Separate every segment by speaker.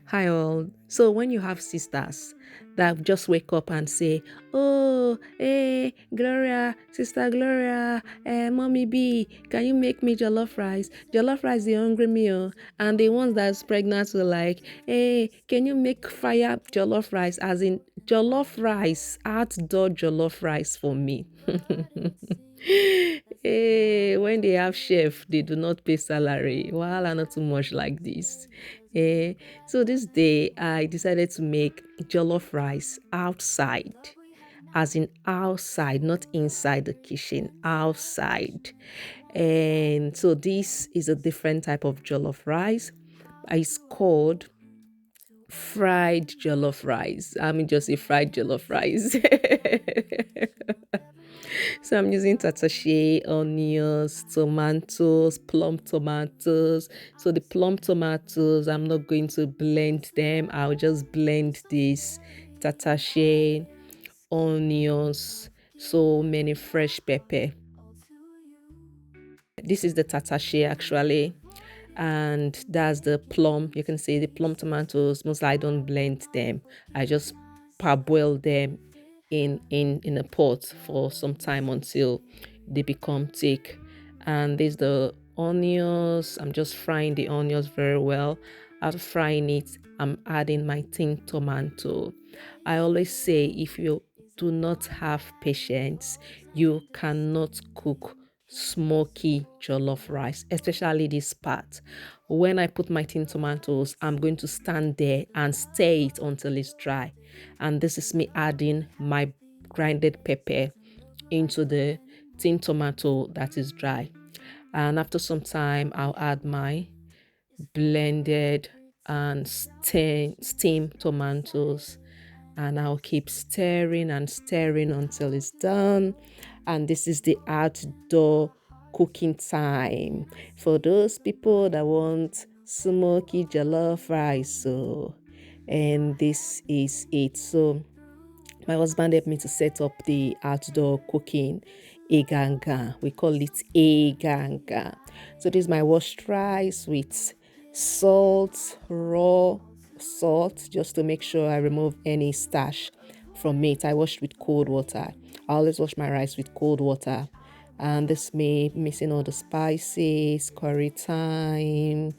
Speaker 1: Hi all. So when you have sisters that just wake up and say, "Oh, hey, Gloria, sister Gloria, mommy B, can you make me jollof rice? Jollof rice the hungry meal." And the ones that's pregnant will like, "Hey, can you make fire jollof rice?" As in jollof rice, outdoor jollof rice for me. Hey, when they have chef, they do not pay salary. Well, not too much like this. Eh, so this day I decided to make jollof rice outside, as in outside, not inside the kitchen, outside. And so this is a different type of jollof rice. It's called fried jollof rice. I mean, just a fried jollof rice. So I'm using tatashe, onions, tomatoes, plum tomatoes. So the plum tomatoes, I'm not going to blend them. I'll just blend this tatashe, onions, so many fresh pepper. This is the tatashe actually, and that's the plum. You can see the plum tomatoes. Mostly I don't blend them. I just parboil them in a pot for some time until they become thick. And there's the onions. I'm just frying the onions very well. After frying it, I'm adding my tin tomato. I always say if you do not have patience, you cannot cook smoky jollof rice, especially this part. When I put my tin tomatoes, I'm going to stand there and stir it until it's dry. And this is me adding my grinded pepper into the tin tomato that is dry. And after some time, I'll add my blended and steamed tomatoes, and I'll keep stirring and stirring until it's done. And this is the outdoor cooking time for those people that want smoky jollof rice. So, and this is it. So my husband helped me to set up the outdoor cooking eganga. We call it eganga. So this is my washed rice with salt, raw salt, just to make sure I remove any starch from it. I washed with cold water. I always wash my rice with cold water. And this me mixing all the spices, curry thyme,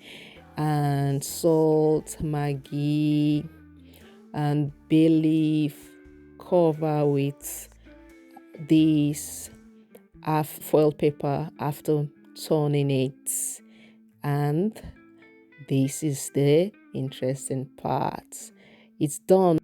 Speaker 1: and salt, maggi, and bay leaf. Cover with this half foil paper after turning it, and this is the interesting part. It's done.